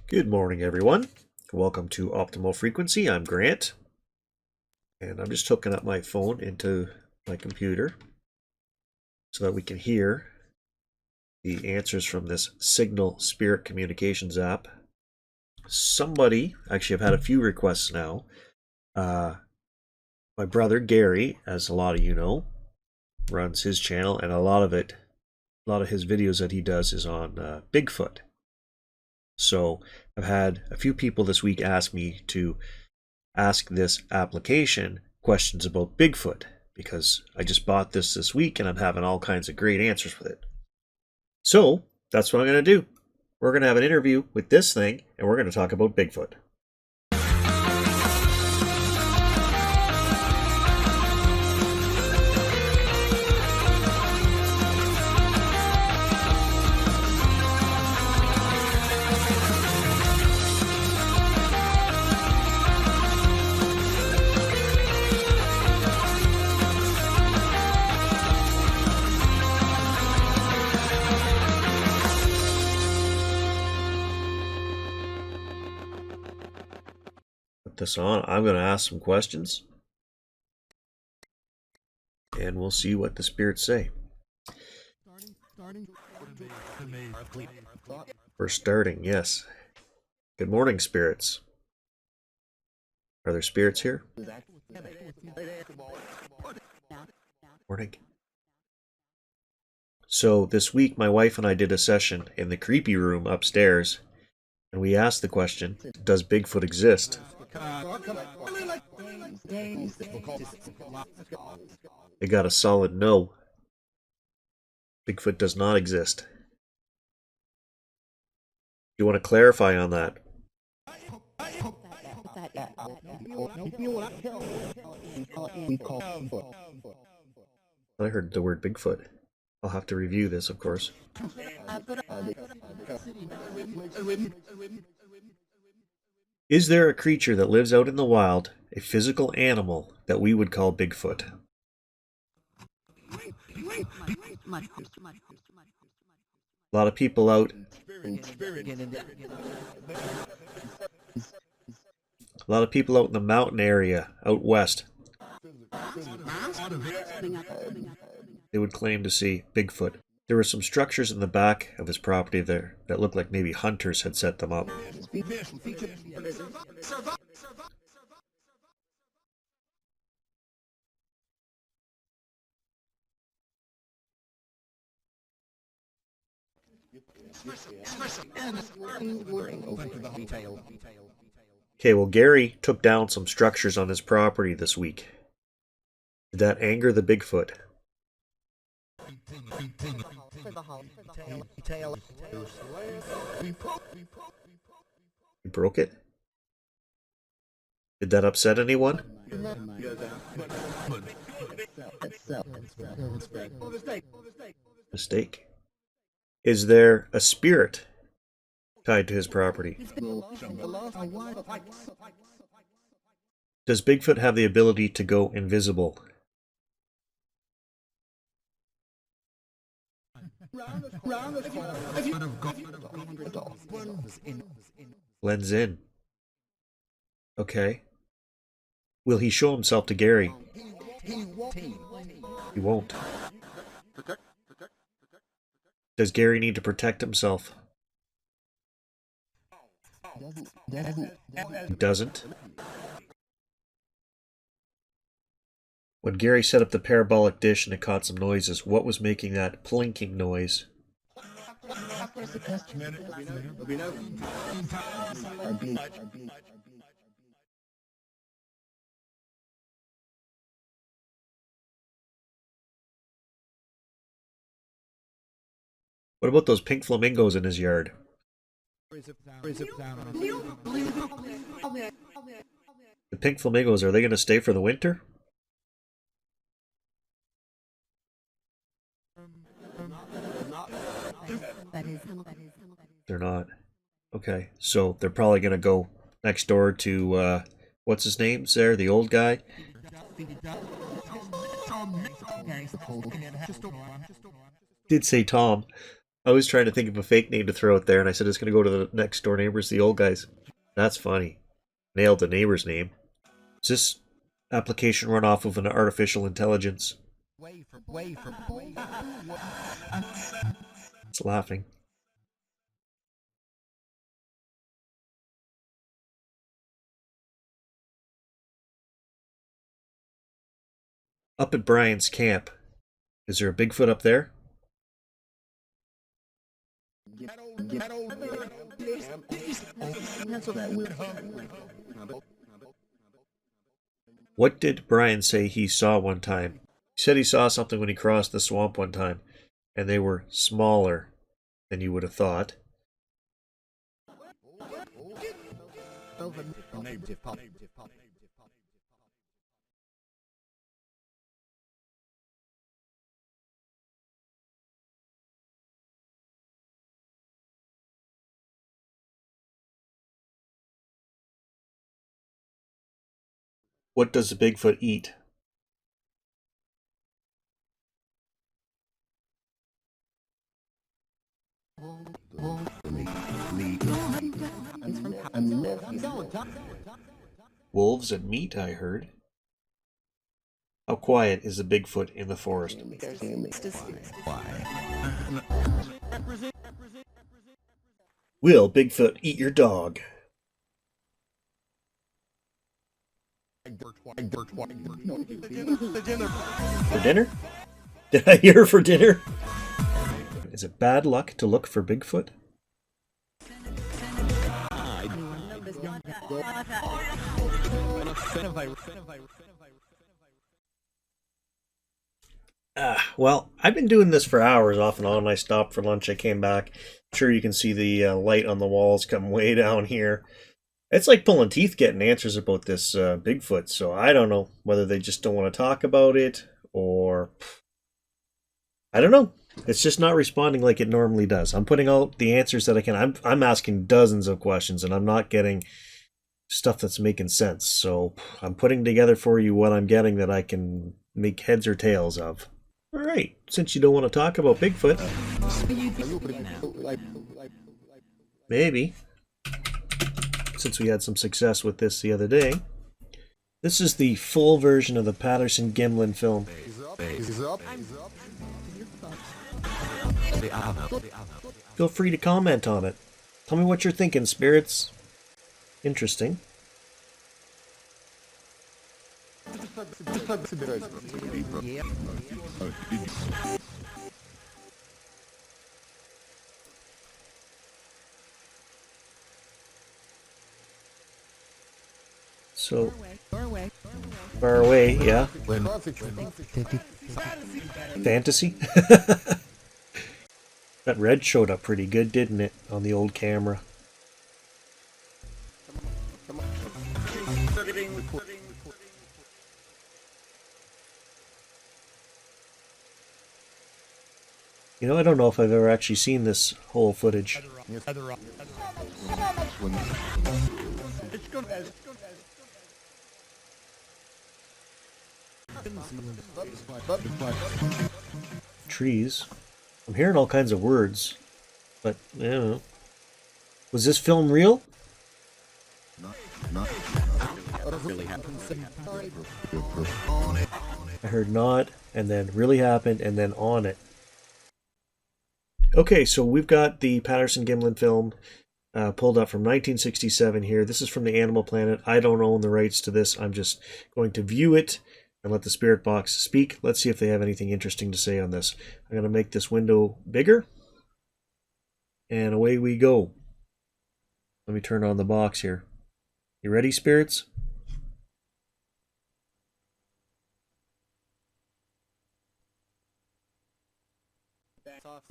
Good morning, everyone. Welcome to Optimal Frequency. I'm Grant, and I'm just hooking up my phone into my computer so that we can hear the answers from this Signal Spirit Communications app. Actually, I've had a few requests now. My brother Gary, as a lot of you know, runs his channel, and a lot of his videos that he does is on Bigfoot. So I've had a few people this week ask me to ask this application questions about Bigfoot because I just bought this week and I'm having all kinds of great answers with it. So that's what I'm going to do. We're going to have an interview with this thing and we're going to talk about Bigfoot. This on. I'm going to ask some questions and we'll see what the spirits say. We're starting, yes. Good morning, spirits. Are there spirits here? Morning. So this week my wife and I did a session in the creepy room upstairs and we asked the question, does Bigfoot exist? They got a solid no. Bigfoot does not exist. Do you want to clarify on that? I heard the word Bigfoot. I'll have to review this, of course. Is there a creature that lives out in the wild, a physical animal that we would call Bigfoot? A lot of people out in the mountain area out west, they would claim to see Bigfoot. There were some structures in the back of his property there that looked like maybe hunters had set them up. Okay, well, Gary took down some structures on his property this week. Did that anger the Bigfoot? He broke it? Did that upset anyone? Mistake. Is there a spirit tied to his property? Does Bigfoot have the ability to go invisible? Blends in. Okay. Will he show himself to Gary? He won't. Does Gary need to protect himself? He doesn't. When Gary set up the parabolic dish and it caught some noises, what was making that plinking noise? What about those pink flamingos in his yard? The pink flamingos, are they going to stay for the winter? They're not. Okay, so they're probably going to go next door to, what's his name there, the old guy? Did say Tom. I was trying to think of a fake name to throw out there, and I said it's going to go to the next door neighbors, the old guys. That's funny. Nailed the neighbor's name. Is this application run off of an artificial intelligence? It's laughing. Up at Brian's camp. Is there a Bigfoot up there? What did Brian say he saw one time? He said he saw something when he crossed the swamp one time, and they were smaller than you would have thought. What does a Bigfoot eat? Wolves and meat, I heard. How quiet is a Bigfoot in the forest? Will Bigfoot eat your dog? For dinner? Did I hear for dinner? Is it bad luck to look for Bigfoot? Well, I've been doing this for hours off and on. I stopped for lunch. I came back. I'm sure you can see the light on the walls come way down here. It's like pulling teeth getting answers about this Bigfoot, so I don't know whether they just don't want to talk about it or... I don't know. It's just not responding like it normally does. I'm putting out the answers that I can. I'm asking dozens of questions, and I'm not getting stuff that's making sense. So I'm putting together for you what I'm getting that I can make heads or tails of. All right. Since you don't want to talk about Bigfoot, maybe, since we had some success with this the other day, this is the full version of the Patterson-Gimlin film. Feel free to comment on it. Tell me what you're thinking, spirits. Interesting. So, far away, yeah. Fantasy? That red showed up pretty good, didn't it, on the old camera? You know, I don't know if I've ever actually seen this whole footage. Trees. I'm hearing all kinds of words, but I don't know. Was this film real? I heard not, and then really happened, and then on it. Okay, so we've got the Patterson-Gimlin film pulled up from 1967 here. This is from the Animal Planet. I don't own the rights to this. I'm just going to view it and let the spirit box speak. Let's see if they have anything interesting to say on this. I'm going to make this window bigger. And away we go. Let me turn on the box here. You ready, spirits?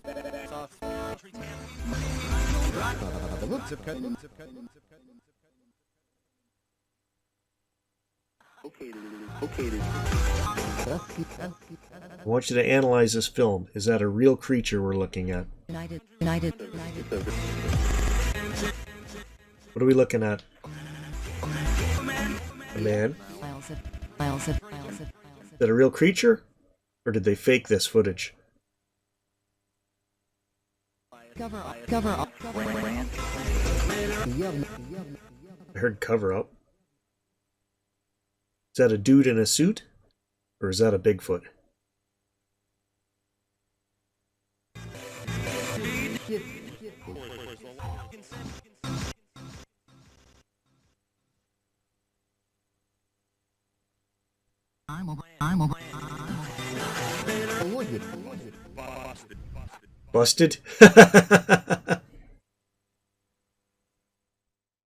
I want you to analyze this film. Is that a real creature we're looking at? What are we looking at? A man? Is that a real creature? Or did they fake this footage? I heard cover up. Is that a dude in a suit? Or is that a Bigfoot? Busted?